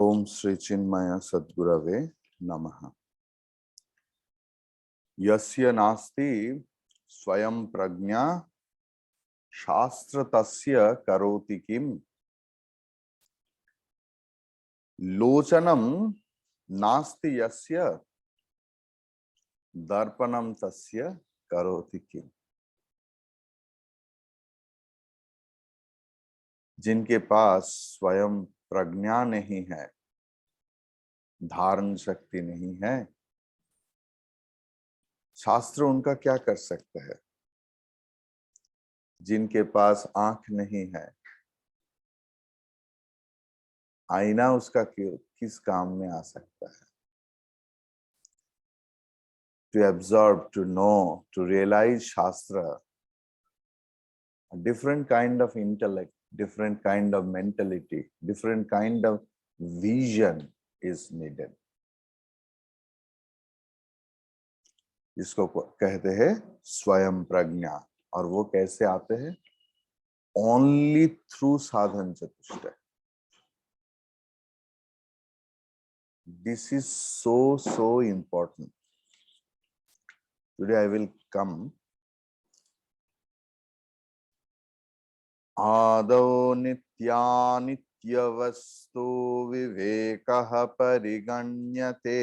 ओम श्री चिन्मय सद्गुरवे नमः। यस्य नास्ति स्वयं प्रज्ञा शास्त्र तस्य करोति किम। लोचनम नास्ति यस्य दर्पणम तस्य करोति किम। जिनके पास स्वयं प्रज्ञा नहीं है, धारण शक्ति नहीं है, शास्त्र उनका क्या कर सकते हैं। जिनके पास आंख नहीं है, आईना उसका किस काम में आ सकता है। To absorb, to know, to realize Shastra, a different kind of intellect, different kind of mentality, different kind of vision is needed. इसको कहते हैं स्वयं प्रज्ञा। और वो कैसे आते हैं? Only through साधन चतुष्टय। This is so important. Today I will come. आदौ नित्यानित्यवस्तु विवेकः परिगण्यते।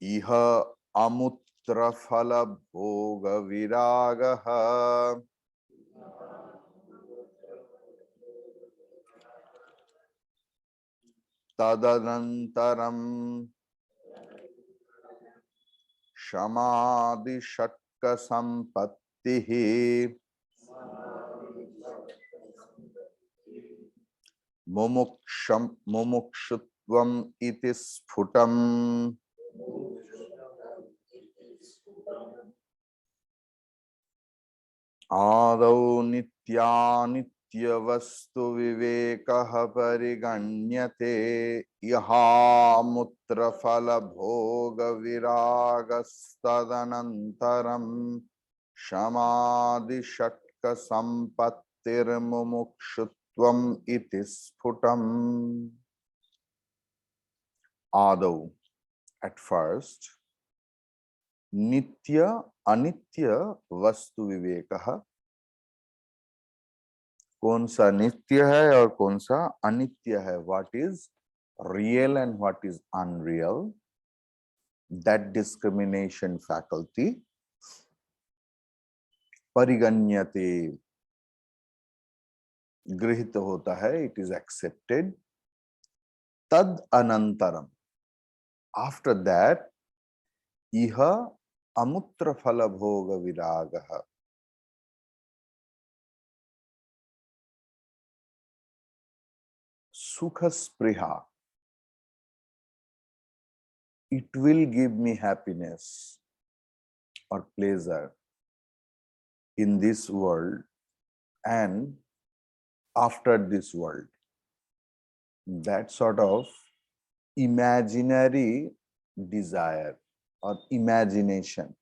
इह अमुत्रफलभोगविरागः तदनन्तरं शमादिषट्कसम्पत्तिः मुमुक्षुत्वम् इति स्फुटम्। आदौ नित्यानित्यवस्तु विवेकः परिगण्यते। इहामुत्रफलभोगविरागस्तदनन्तरं शमादिषट्कसम्पत्तिर्मुमुक्षुत्वम् इति स्फुटम्। आदौ, at first, नित्य अनित्य वस्तु विवेकः, कौन सा नित्य है और कौन सा अनित्य है, what is real and what is unreal, that discrimination faculty परिगण्यते, गृहीत होता है, इट इज एक्सेप्टेड। तद अनंतरम, आफ्टर दैट, इह अमुत्र फल भोग विरागः, सुख स्पृहा, it will give me happiness or pleasure in this world and after this world. That sort of imaginary desire or imagination,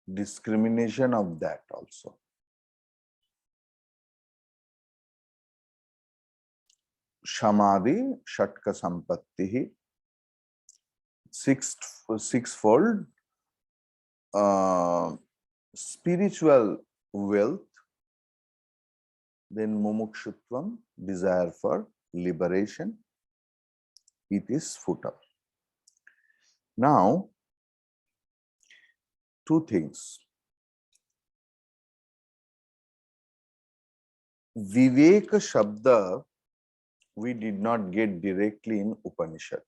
discrimination of that also. Shamadhi Shatka Sampatti, sixfold spiritual wealth, then mumukshutvam, desire for liberation, it is put up. Now, two things. Viveka Shabda we did not get directly in Upanishad.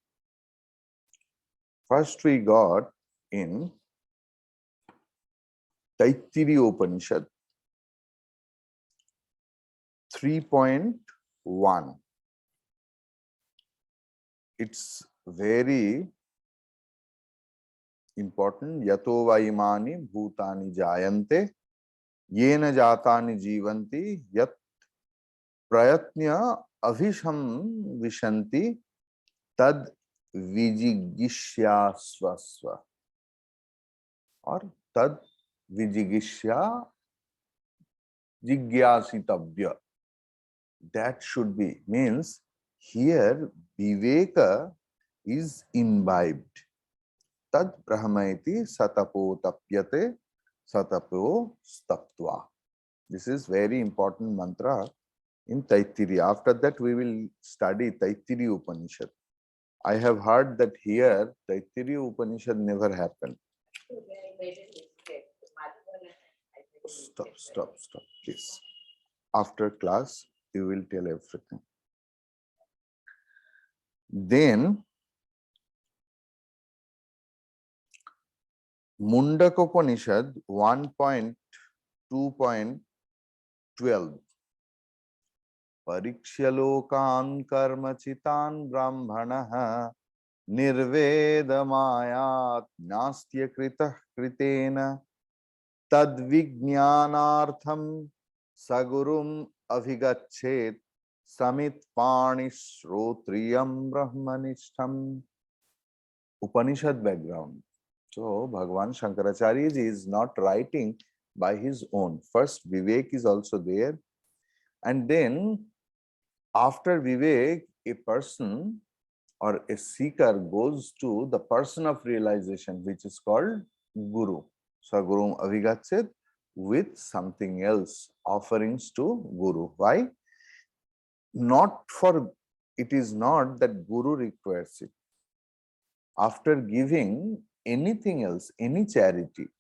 First we got in Taittiriya Upanishad 3.1. It's very important. Yato va imani bhutani jayante yena jatani jivanti yat prayatnya avisham vishanti tad vijigishyasvasva, or tad vijigishya jigyasitabhya. That should be, means here viveka is imbibed. Tad brahmaiti satapo tapyate satapo staptva. This is very important mantra in Taittiriya. After that, we will study Taittiriya Upanishad. I have heard that here Taittiriya Upanishad never happened. Stop, please. After class, you will tell everything. Then, Mundaka Upanishad 1.2.12. Parikshalokan karmachitan brahmanaha nirvedamayat nastya kritah kritena tadvijnanartham sagurum avigachet samit panishrotriyam brahmanishtam. Upanishad background. So Bhagavan Shankaracharya ji is not writing by his own. First Vivek is also there, and then after Vivek, a person or a seeker goes to the person of realization, which is called Guru. Sagurum avigachet, with something else, offerings to Guru. Why? Not for, it is not that Guru requires it. After giving anything else, any charity,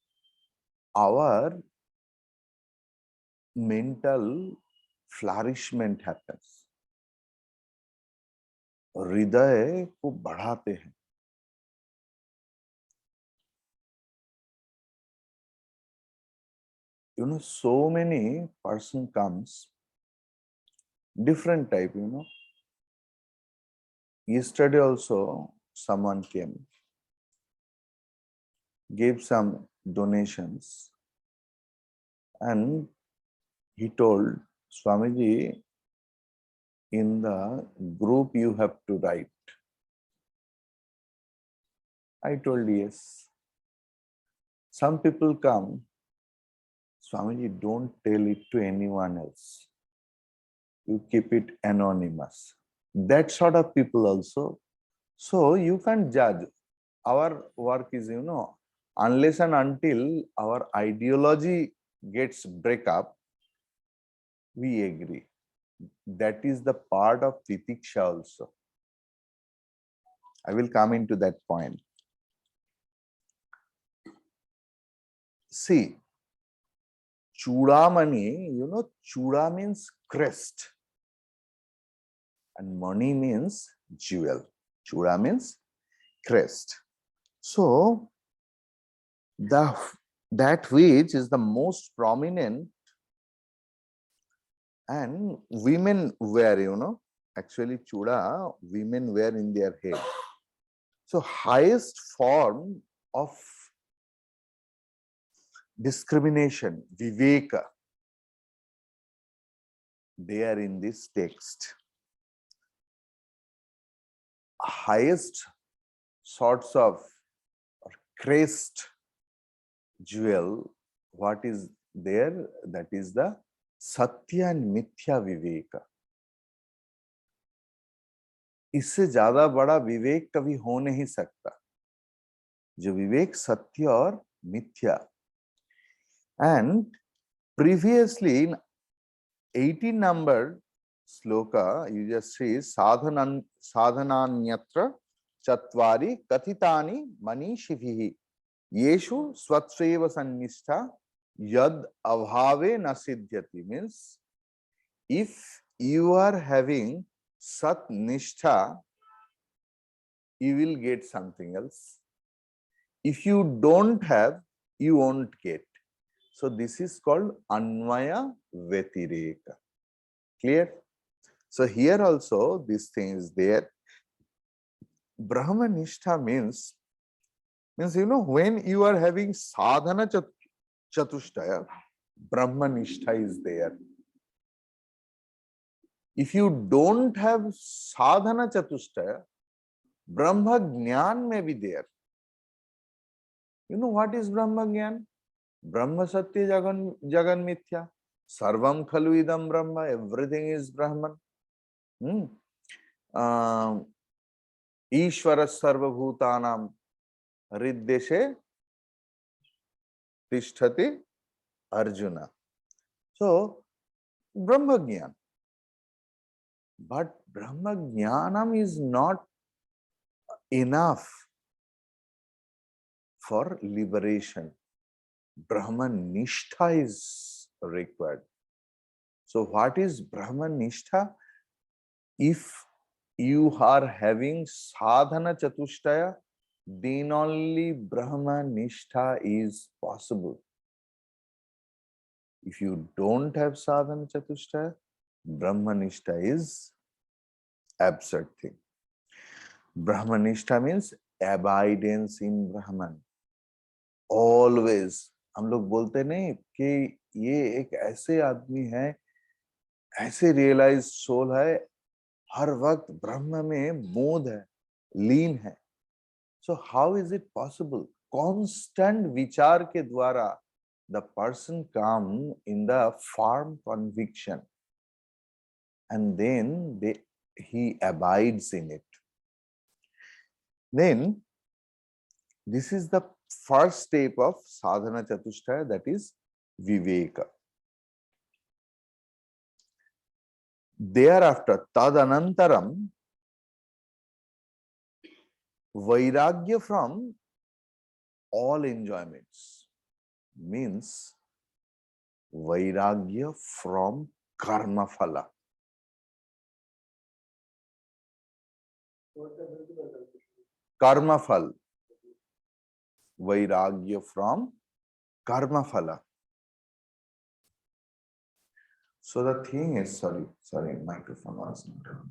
our mental flourishment happens. हृदय को बढ़ाते हैं. You know, so many person comes, different type, you know. Yesterday also someone came, gave some donations, and he told, Swamiji, in the group you have to write. I told yes. Some people come, Swamiji, don't tell it to anyone else. You keep it anonymous. That sort of people also. So you can't judge. Our work is, you know, unless and until our ideology gets break up, we agree. That is the part of titiksha also. I will come into that point. See, Chudamani, you know, Chuda means crest and Mani means jewel. Chuda means crest. So, that which is the most prominent, and women wear, you know, actually Chuda, women wear in their head. So, highest form of discrimination, viveka, they are in this text. Highest sorts of crest jewel, what is there? That is the Satya and Mithya Viveka. इससे ज्यादा बड़ा विवेक कभी हो नहीं सकता. जो विवेक सत्य और मिथ्या. And previously in 18 number sloka, you just see sadhananyatra chatvari kathitani manishivihi yeshu swatseva sannistha yad avhave na siddhyati. Means if you are having sat nishtha, you will get something else. If you don't have, you won't get. So this is called Anvaya Vetireka. Clear? So here also this thing is there. Brahmanishta means, you know, when you are having sadhana chatushtaya, Brahmanishta is there. If you don't have sadhana chatushtaya, Brahma Jnana may be there. You know what is Brahma Jnana? Brahma Satya Jagan Mithya. Sarvam Khalu Idam Brahma. Everything is Brahman. Ishvara Sarva Bhutanam Riddeshe Tishtati Arjuna. So, Brahma Jnana. But Brahma Jnanam is not enough for liberation. Brahman Nishtha is required. So what is Brahman Nishtha? If you are having sadhana chatushtaya, then only Brahman Nishtha is possible. If you don't have sadhana chatushtaya, Brahman Nishtha is absurd thing. Brahman Nishtha means abidance in Brahman. Always. हम लोग बोलते नहीं कि ये एक ऐसे आदमी है, ऐसे रियलाइज सोल है, हर वक्त ब्रह्म में बोध है, लीन है. So how is it possible? Constant विचार के द्वारा the person come in the firm conviction and then he abides in it. Then this is the first step of sadhana chatushtaya, that is viveka. Thereafter tadanantaram vairagya from all enjoyments, means vairagya from karma phala. Karma phal. Vairagya from karma phala. So the thing is, sorry, microphone was not on.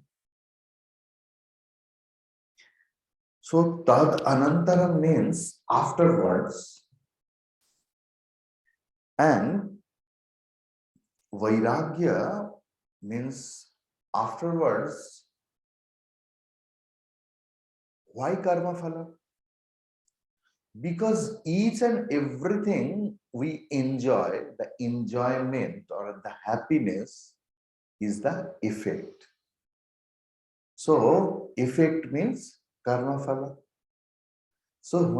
So tad anantaram means afterwards, and vairagya means afterwards. Why karma phala? Because each and everything we enjoy, the enjoyment or the happiness is the effect. So effect means karma phala. So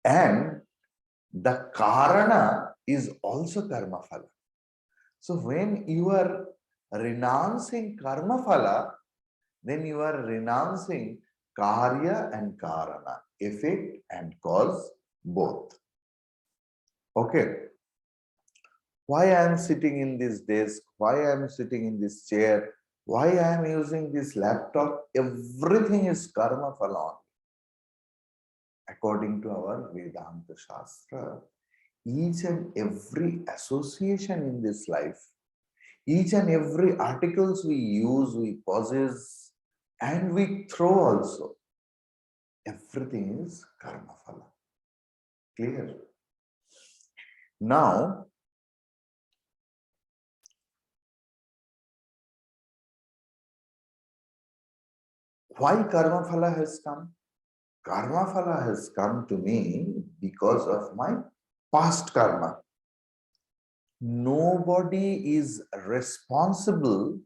and the karana is also karma phala. So when you are renouncing karma phala, then you are renouncing karya and karana, effect and cause, both. Okay. Why I am sitting in this desk, why I am sitting in this chair, why I am using this laptop, everything is karma phala. According to our Vedanta Shastra, each and every association in this life, each and every articles we use, we possess, and we throw also, everything is karma phala. Clear? Now, why karma phala has come? Karma phala has come to me because of my past karma. Nobody is responsible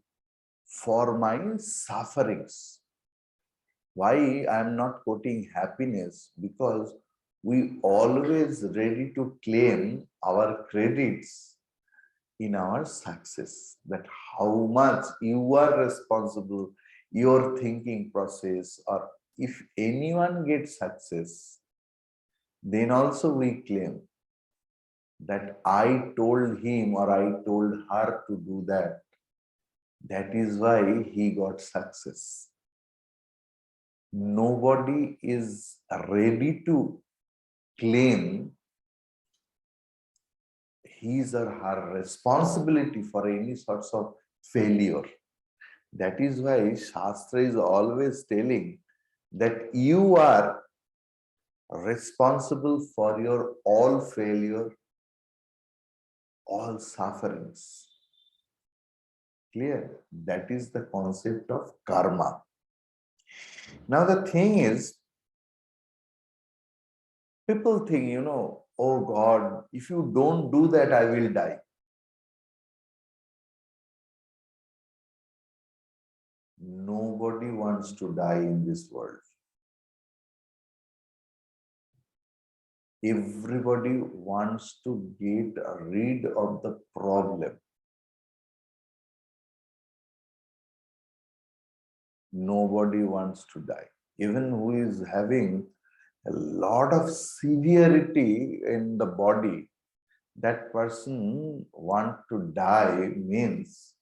for my sufferings. Why I am not quoting happiness? Because we always ready to claim our credits in our success, that how much you are responsible, your thinking process, or if anyone gets success, then also we claim that I told him or I told her to do that. That is why he got success. Nobody is ready to claim his or her responsibility for any sorts of failure. That is why Shastra is always telling that you are responsible for your all failure, all sufferings. Clear? That is the concept of karma. Now the thing is, people think, oh God, if you don't do that, I will die. Nobody wants to die in this world. Everybody wants to get rid of the problem. Nobody wants to die. Even who is having a lot of severity in the body, that person want to die means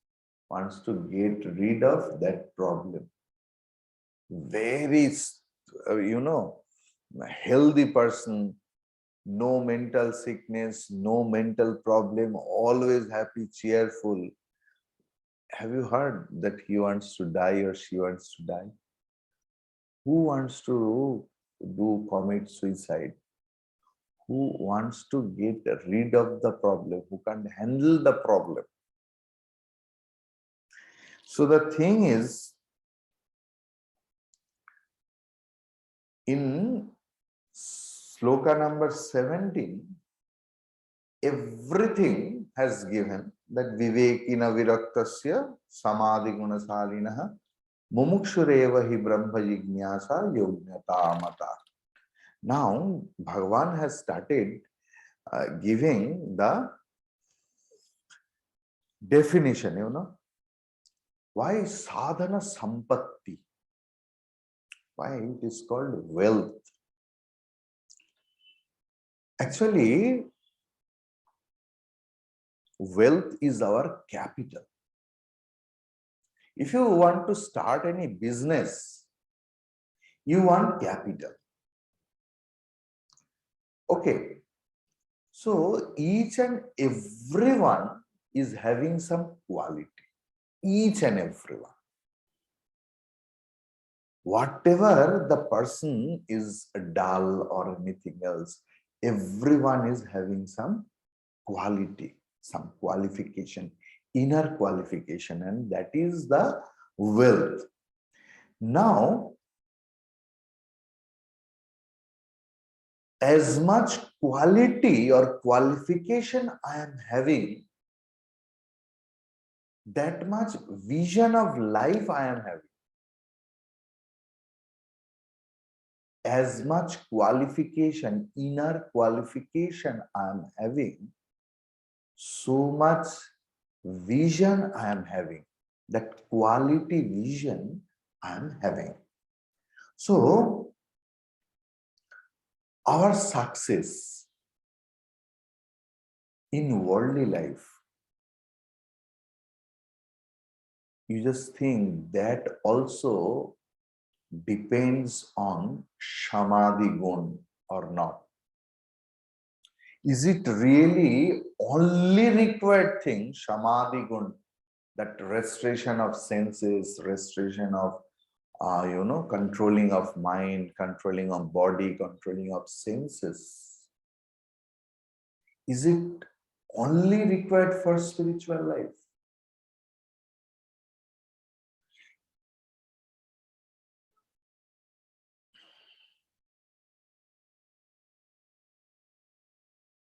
wants to get rid of that problem. Very, healthy person, no mental sickness, no mental problem, always happy, cheerful. Have you heard that he wants to die or she wants to die? Who wants to commit suicide? Who wants to get rid of the problem? Who can't handle the problem? So the thing is, in sloka number 17, everything has given that vivekina viraktasya samadhi gunasalinaha mumukshureva hi brahma jignasa yognyata mata. Now, Bhagavan has started giving the definition, why sadhana sampatti, why it is called wealth. Actually, wealth is our capital. If you want to start any business, you want capital. Okay. So each and everyone is having some quality. Each and everyone. Whatever the person is dull or anything else, everyone is having some quality, some qualification, inner qualification, and that is the wealth. Now, as much quality or qualification I am having, that much vision of life I am having. As much qualification, inner qualification I am having, so much vision I am having. That quality vision I am having. So, our success in worldly life, you just think that also depends on samadhi gun or not. Is it really only required thing, samadhi gun, that restoration of senses, restoration of controlling of mind, controlling of body, controlling of senses? Is it only required for spiritual life?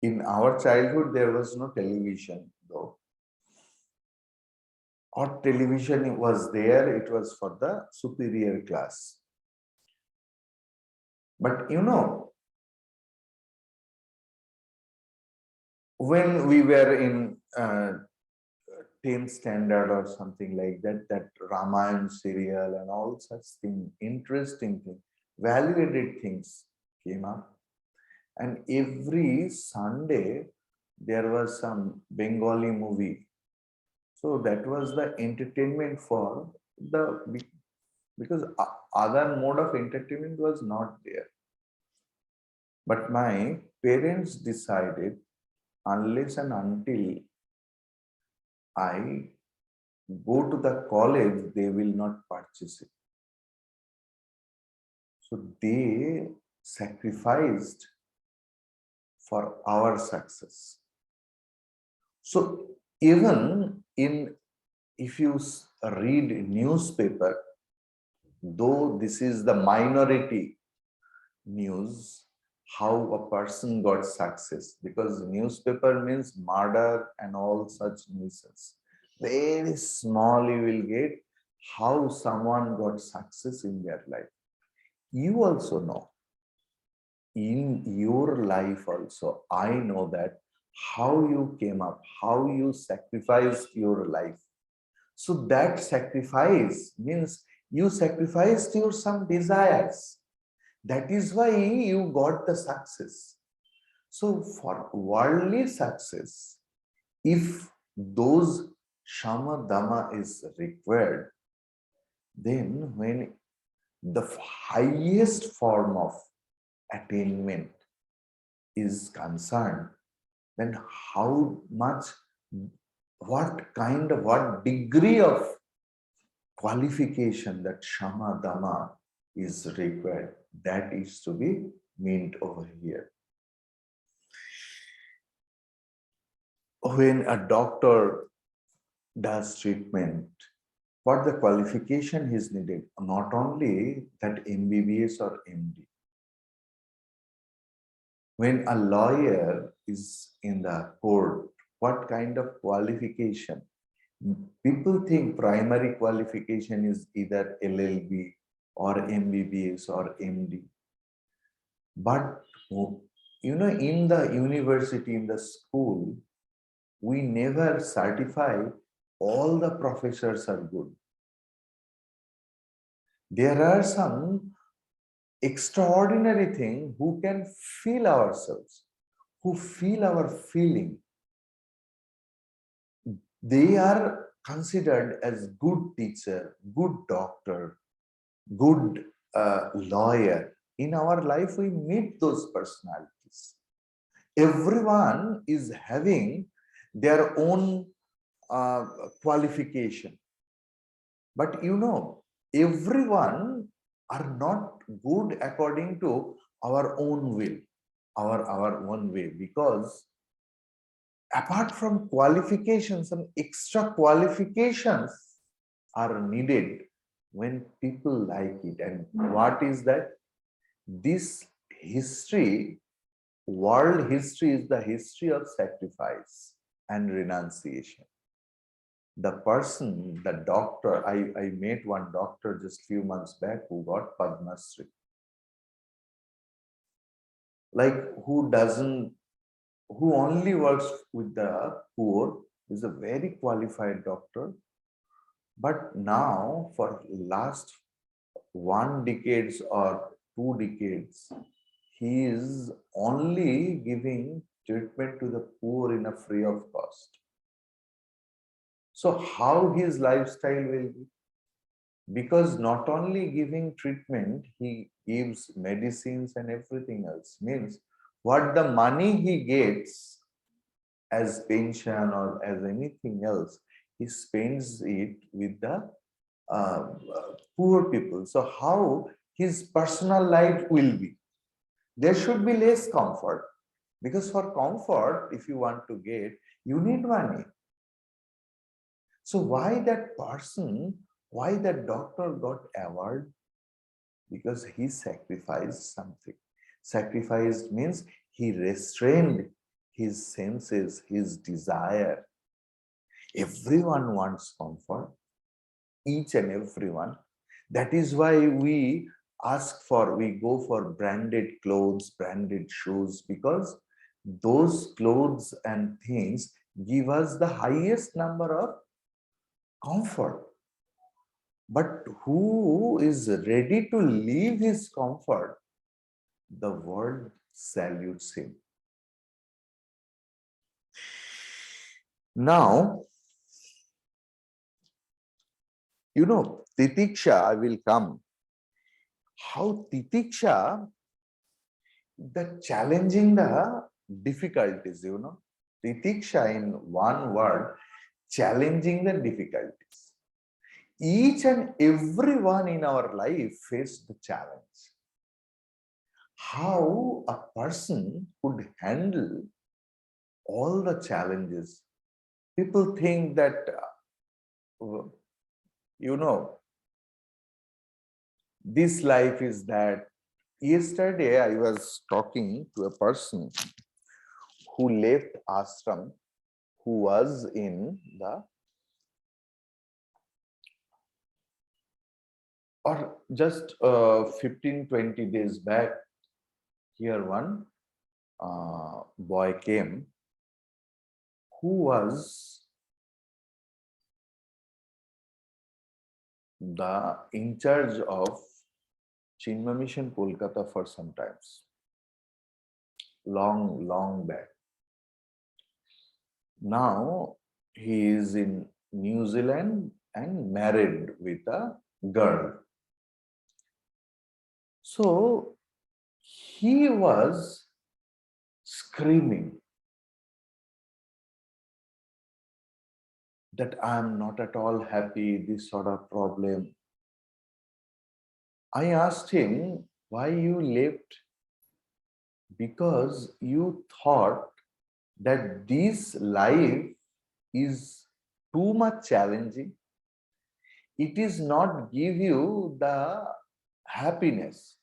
In our childhood, there was no television, though. Or television was there, it was for the superior class. But when we were in 10th standard or something like that, that Ramayana serial and all such things, interesting things, value-added things came up. And every Sunday, there was some Bengali movie. So that was the entertainment for because other mode of entertainment was not there. But my parents decided, unless and until I go to the college, they will not purchase it. So they sacrificed for our success. So even in if you read newspaper, though this is the minority news, how a person got success, because newspaper means murder and all such nuisance. Very small you will get how someone got success in their life. You also know, in your life also, I know that how you came up, how you sacrificed your life. So that sacrifice means you sacrificed your some desires. That is why you got the success. So for worldly success, if those shama dama is required, then when the highest form of attainment is concerned, then how much, what degree of qualification that shama dama is required, that is to be meant over here. When a doctor does treatment, what the qualification is needed, not only that MBBS or MD. When a lawyer is in the court, what kind of qualification? People think primary qualification is either LLB or MBBS or MD. But you know, in the university, in the school, we never certify all the professors are good. There are some extraordinary things who can feel ourselves, who feel our feeling. They are considered as good teacher, good doctor, good lawyer. In our life, we meet those personalities. Everyone is having their own qualification. But you know, everyone are not good according to our own will, our own way, because apart from qualifications, some extra qualifications are needed when people like it. And what is that? This history, world history, is the history of sacrifice and renunciation. The person, the doctor, I met one doctor just few months back who got Padma Shri. Like, who only works with the poor, is a very qualified doctor. But now for last 1 decade or 2 decades, he is only giving treatment to the poor in a free of cost. So how his lifestyle will be? Because not only giving treatment, he gives medicines and everything else. Means what the money he gets as pension or as anything else, he spends it with the poor people. So how his personal life will be? There should be less comfort, because for comfort, if you want to get, you need money. So why that person, why that doctor got award? Because he sacrificed something. Sacrificed means he restrained his senses, his desire. Everyone wants comfort, each and everyone. That is why we go for branded clothes, branded shoes, because those clothes and things give us the highest number of comfort. But who is ready to leave his comfort? The world salutes him. Now, you know, titiksha will come. How titiksha, the challenging the difficulties, you know. Titiksha, in one word, challenging the difficulties. Each and everyone in our life faced the challenge. How a person could handle all the challenges. People think that you know, this life is that. Yesterday, I was talking to a person who left ashram, who was in the, or just 15-20 days back, here one boy came who was the in charge of Chinma Mission Kolkata for some times, long back. Now he is in New Zealand and married with a girl. So he was screaming that I am not at all happy, this sort of problem. I asked him, why you left? Because you thought that this life is too much challenging. It is not give you the happiness.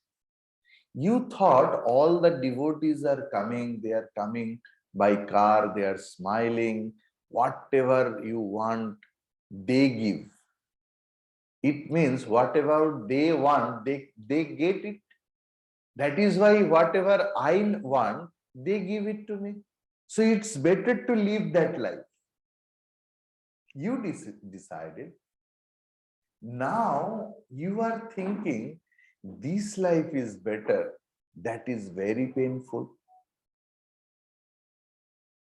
You thought all the devotees are coming, they are coming by car, they are smiling, whatever you want, they give. It means whatever they want, they get it. That is why whatever I want, they give it to me. So it's better to live that life. You decided. Now you are thinking this life is better. That is very painful.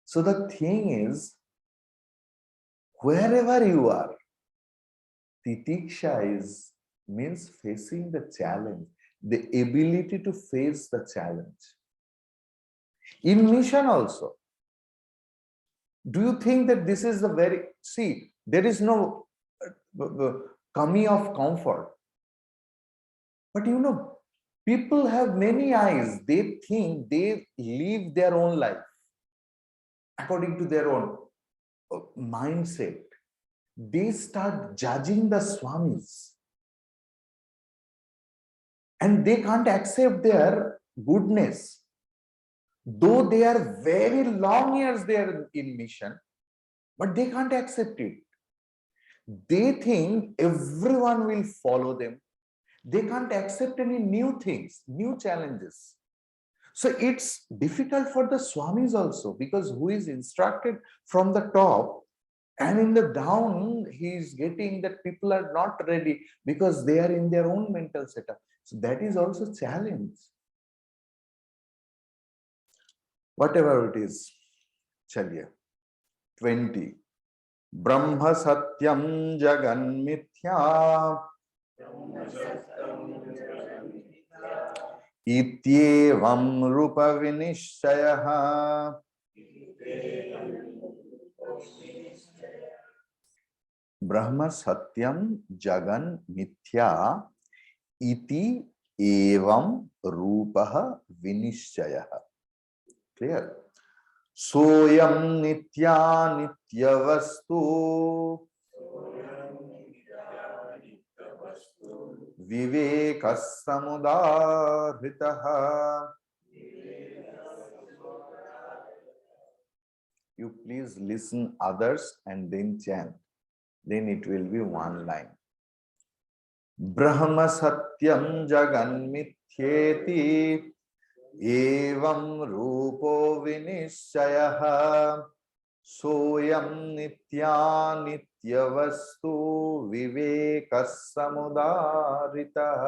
So the thing is, wherever you are, titiksha is means facing the challenge, the ability to face the challenge. In mission also, do you think that this is the very, see, there is no kami of comfort. But you know, people have many eyes. They think they live their own life according to their own mindset. They start judging the swamis. And they can't accept their goodness. Though they are very long years there in mission, but they can't accept it. They think everyone will follow them. They can't accept any new things, new challenges. So it's difficult for the swamis also, because who is instructed from the top, and in the down he is getting that people are not ready because they are in their own mental setup. So that is also challenge. Whatever it is, chaliye. 20. Brahma satyam jagan mithya ityevam rupa vinishchayah. Brahma satyam jagan mithya iti evam rupaha vinishchayah. Clear? Soyam nitya nitya vastu vivekas samudahritah. You please listen others and then chant. Then it will be one line. Brahma satyam jagan mithyeti evam rupo vinishchayah soyam nitya nitya vastu vivekas samudaritah.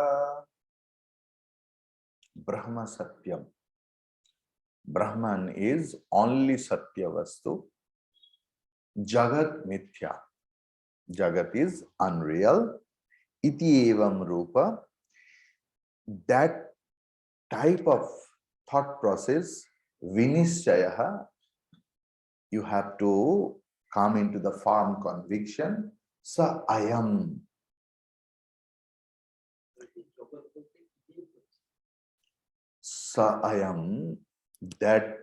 Brahma satyam. Brahman is only satya vastu. Jagat mithya. Jagat is unreal. Iti evam rupa. That type of thought process, vinishchayah, you have to come into the firm conviction. Sa ayam. Sa ayam, that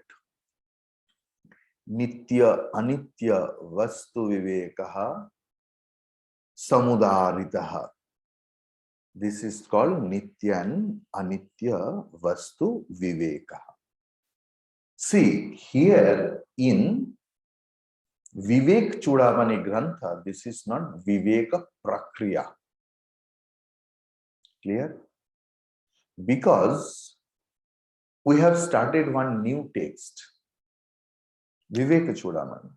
nitya anitya vastu vivekaha, samudaritaha. This is called nityan anitya vastu viveka. See, here in Vivek Chudamani Grantha, this is not Viveka Prakriya. Clear? Because we have started one new text, Vivek Chudamani.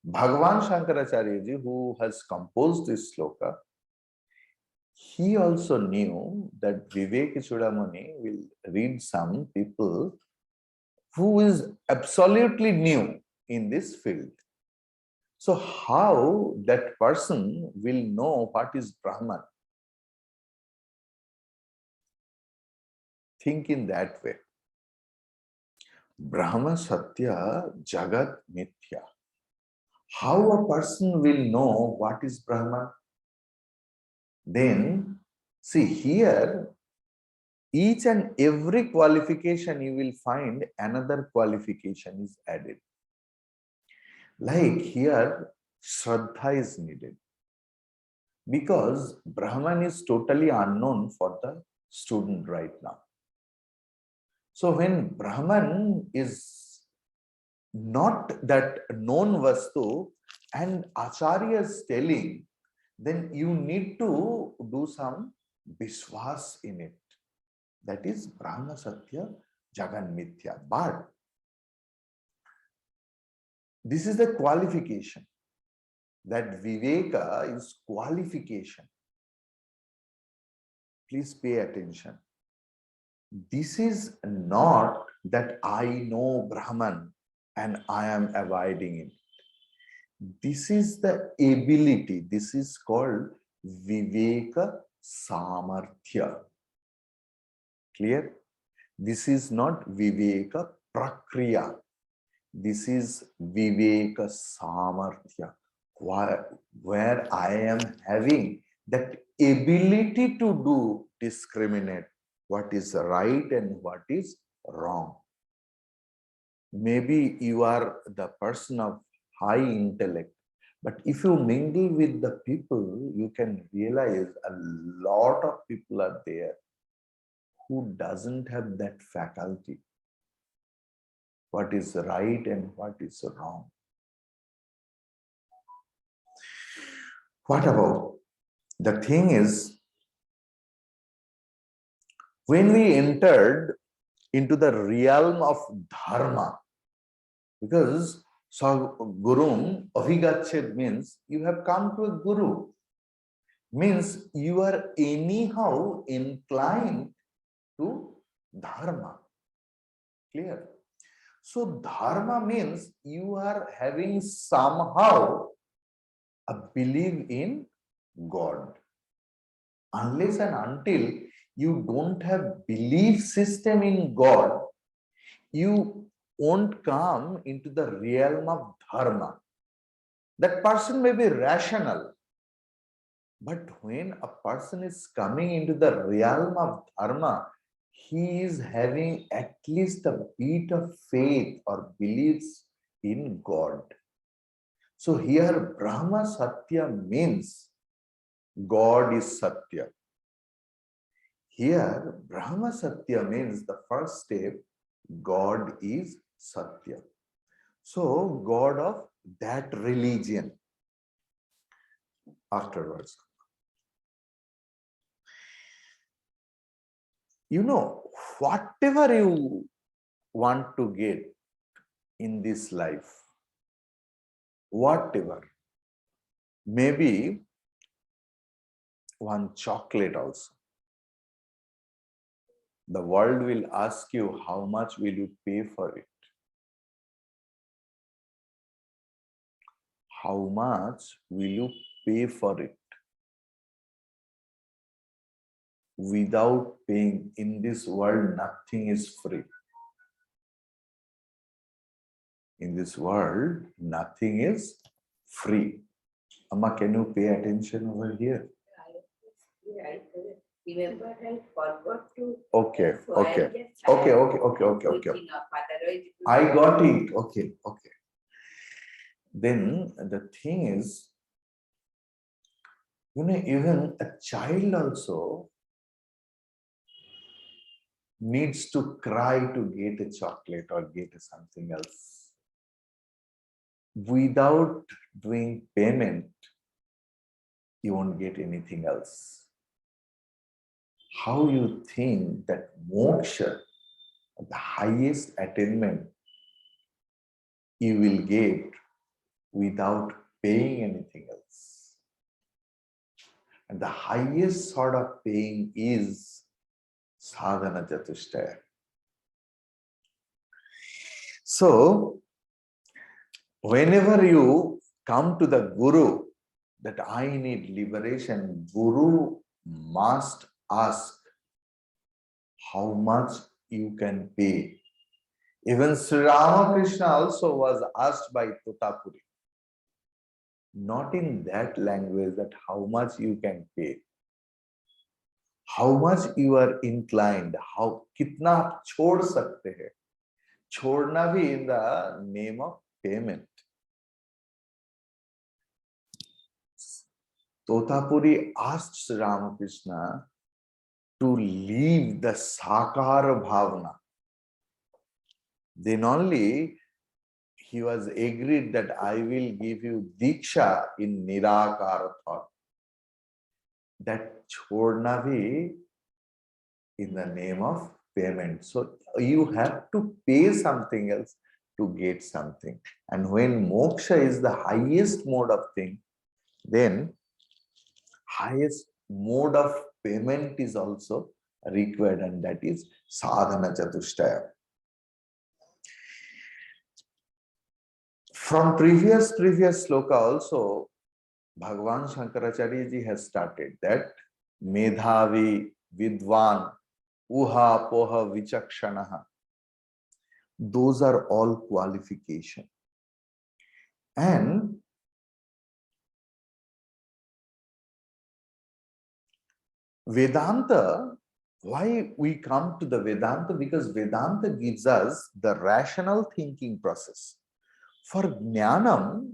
Bhagavan Shankaracharya ji, who has composed this sloka, he also knew that Vivek Chudamani will read some people who is absolutely new in this field. So how that person will know what is Brahman? Think in that way. Brahma Satya Jagat Mithya. How a person will know what is Brahman? Then, see here, each and every qualification you will find another qualification is added. Like here, Shraddha is needed. Because Brahman is totally unknown for the student right now. So when Brahman is not that known vastu and Acharya is telling, then you need to do some Vishwas in it. That is Brahma Satya Jagan Mithya. But this is the qualification. That Viveka is qualification. Please pay attention. This is not that I know Brahman and I am abiding in it. This is the ability. This is called Viveka Samarthya. Clear? This is not Viveka Prakriya. This is Viveka Samarthya, where I am having that ability to do discriminate what is right and what is wrong. Maybe you are the person of high intellect, but if you mingle with the people, you can realize a lot of people are there who doesn't have that faculty. What is right and what is wrong. What about? The thing is, when we entered into the realm of dharma, because gurum avigached means you have come to a guru, means you are anyhow inclined to dharma. Clear? So dharma means you are having somehow a belief in God. Unless and until you don't have belief system in God, you won't come into the realm of dharma. That person may be rational, but when a person is coming into the realm of dharma, he is having at least a bit of faith or beliefs in God. So here Brahma Satya means God is Satya. Here Brahma Satya means the first step, God is Satya. So God of that religion afterwards. You know, whatever you want to get in this life, whatever, maybe one chocolate also. The world will ask you how much will you pay for it. How much will you pay for it? Without paying, in this world, nothing is free. In this world, nothing is free. Amma, can you pay attention over here? Remember, I forgot to. Okay. I got it. Okay. Then the thing is, Even a child also needs to cry to get a chocolate or get something else. Without doing payment, you won't get anything else. How you think that moksha, the highest attainment, you will get without paying anything else? And the highest sort of paying is sadhana chatushtaya. So, whenever you come to the Guru that I need liberation, Guru must ask how much you can pay. Even Sri Ramakrishna also was asked by Totapuri, not in that language, that how much you can pay, how much you are inclined, how kitna aap chhod sakte hai. Chhodna bhi in the name of payment. Totapuri asked Sri Ramakrishna to leave the sakara bhavana. Then only he was agreed that I will give you diksha in nirakara thought. That chhodna bhi in the name of payment. So you have to pay something else to get something. And when moksha is the highest mode of thing, then highest mode of payment is also required, and that is sadhana chatushtaya. From previous sloka also, Bhagavan Shankaracharya ji has started that medhavi, vidwan, uha, poha, vichakshanaha. Those are all qualification. And Vedanta, why we come to the Vedanta? Because Vedanta gives us the rational thinking process. For Jnanam,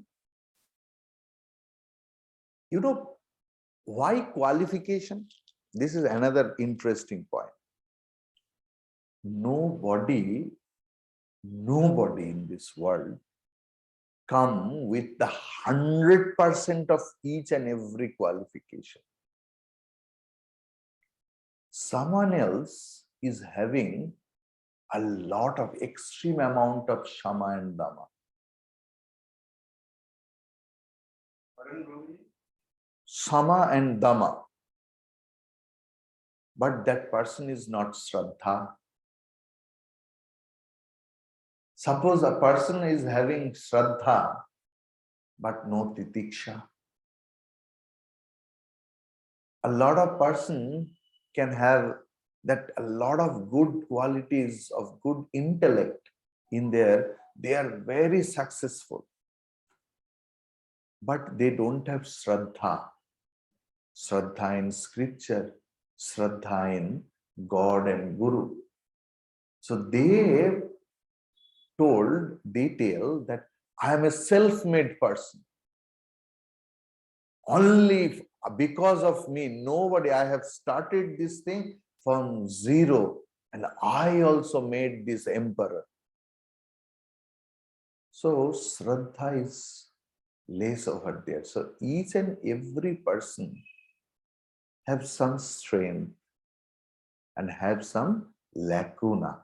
why qualification? This is another interesting point. Nobody in this world come with the 100% of each and every qualification. Someone else is having a lot of extreme amount of shama and dama. Sama and dama. But that person is not Shraddha. Suppose a person is having Shraddha, but no Titiksha. A lot of person can have that a lot of good qualities of good intellect in there. They are very successful, but they don't have Shraddha. Shraddha in scripture, Shraddha in God and Guru. So they tell that I am a self-made person. Only because of me, nobody, I have started this thing from zero, and I also made this emperor. So Shraddha is less over there. So each and every person have some strength and have some lacuna.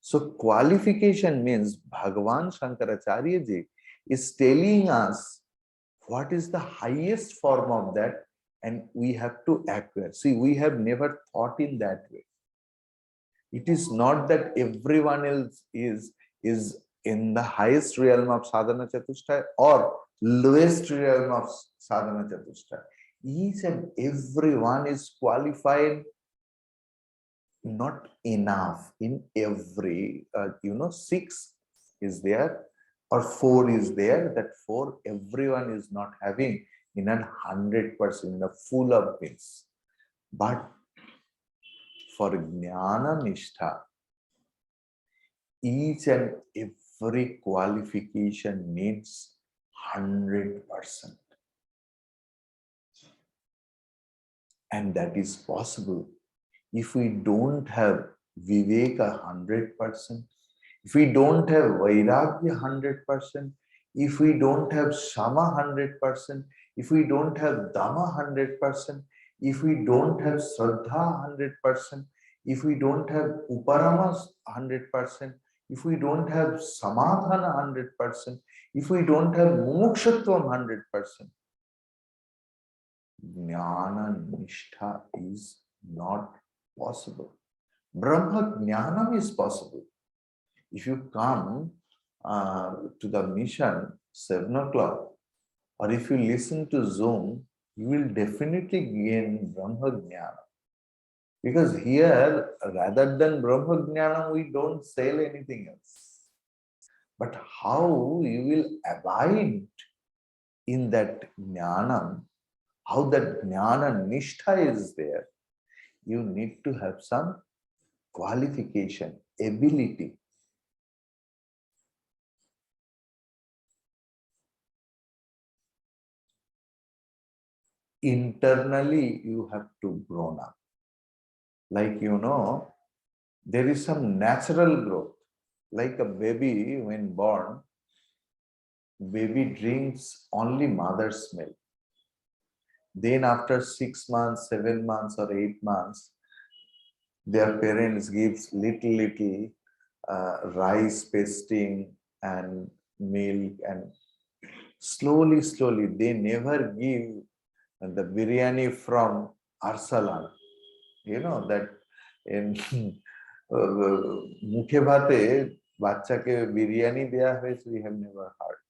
So qualification means Bhagavan Shankaracharya ji is telling us what is the highest form of that, and we have to acquire. See, we have never thought in that way. It is not that everyone else is in the highest realm of sadhana chatushtaya or lowest realm of sadhana chatushtaya. Each and everyone is qualified, not enough in every, 6 is there or 4 is there. That 4 everyone is not having in 100%, in a full of this. But for Jnana Nishtha, each and every qualification needs 100%. And that is possible if we don't have Viveka 100%, if we don't have Vairagya 100%, if we don't have Shama 100%, if we don't have Dhamma 100%, if we don't have Shraddha 100%, if we don't have Uparama 100%, if we don't have Samadhana 100%, if we don't have Mumukshatvam 100%, Jnana Nishtha is not possible. Brahma Jnanam is possible. If you come to the mission 7 o'clock, or if you listen to Zoom, you will definitely gain Brahma Jnana. Because here, rather than Brahma Jnana, we don't sell anything else. But how you will abide in that Jnanam, how that Jnana Nishtha is there, you need to have some qualification, ability. Internally, you have to grow up. Like, there is some natural growth. Like a baby, when born, baby drinks only mother's milk. Then after 6 months, 7 months or 8 months, their parents gives little rice pasting and milk, and slowly, they never give the biryani from Arsalan. You know that in মুখে ভাতে বাচ্চাকে বিরিয়ানি দেয়া হয়েছে, we have never heard.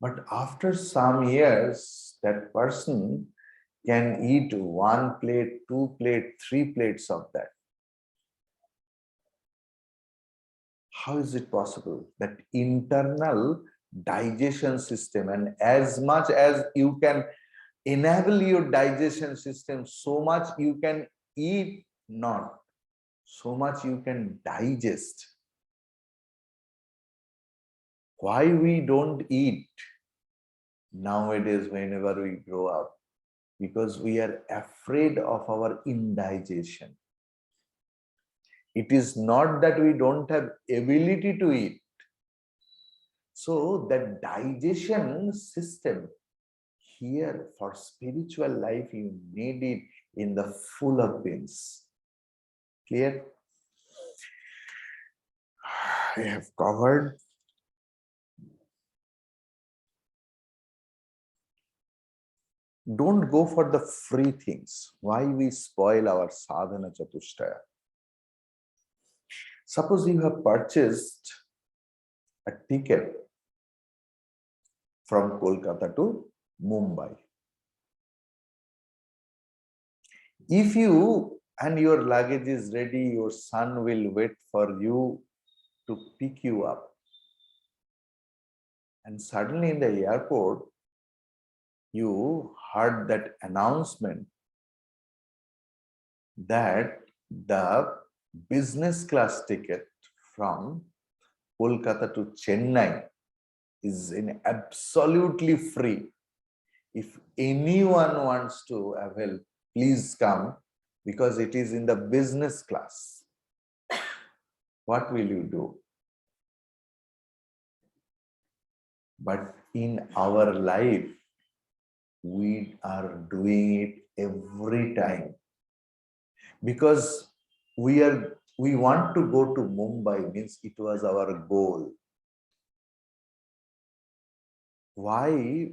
But after some years, that person can eat 1 plate, 2 plate, 3 plates of that. How is it possible? That internal digestion system, and as much as you can enable your digestion system, so much you can eat, not so much you can digest. Why we don't eat nowadays whenever we grow up? Because we are afraid of our indigestion. It is not that we don't have ability to eat. So that digestion system here for spiritual life, you need it in the full of beans. Clear? I have covered. Don't go for the free things. Why we spoil our sadhana chatushtaya? Suppose you have purchased a ticket from Kolkata to Mumbai. If you and your luggage is ready, your son will wait for you to pick you up. And suddenly in the airport, you heard that announcement that the business class ticket from Kolkata to Chennai is absolutely free. If anyone wants to avail, please come, because it is in the business class. What will you do? But in our life, we are doing it every time, because we want to go to Mumbai, means it was our goal. Why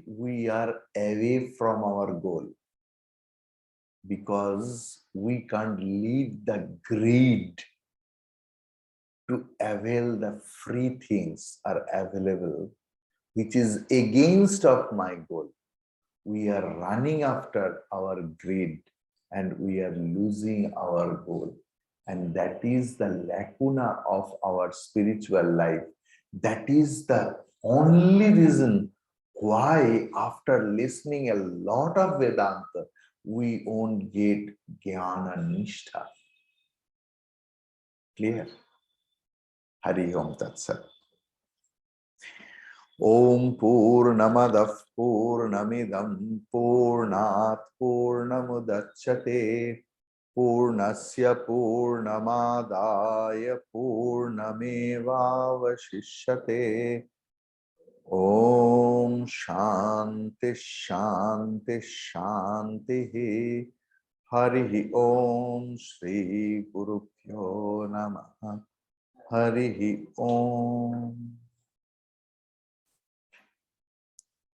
we are away from our goal? Because we can't leave the greed to avail the free things are available, which is against of my goal. We are running after our greed and we are losing our goal. And that is the lacuna of our spiritual life. That is the only reason why, after listening a lot of Vedanta, we won't get Jnana Nishtha. Clear? Hari Om Tat Sat. Om Purnamadah Purnamidam Purnat Purnamudachyate Purnasya Purnamadaya Purnamevavashishyate. Om Shanti Shanti Shanti. Harihi Om Shri Guru Pyo Namaha. Harihi Om.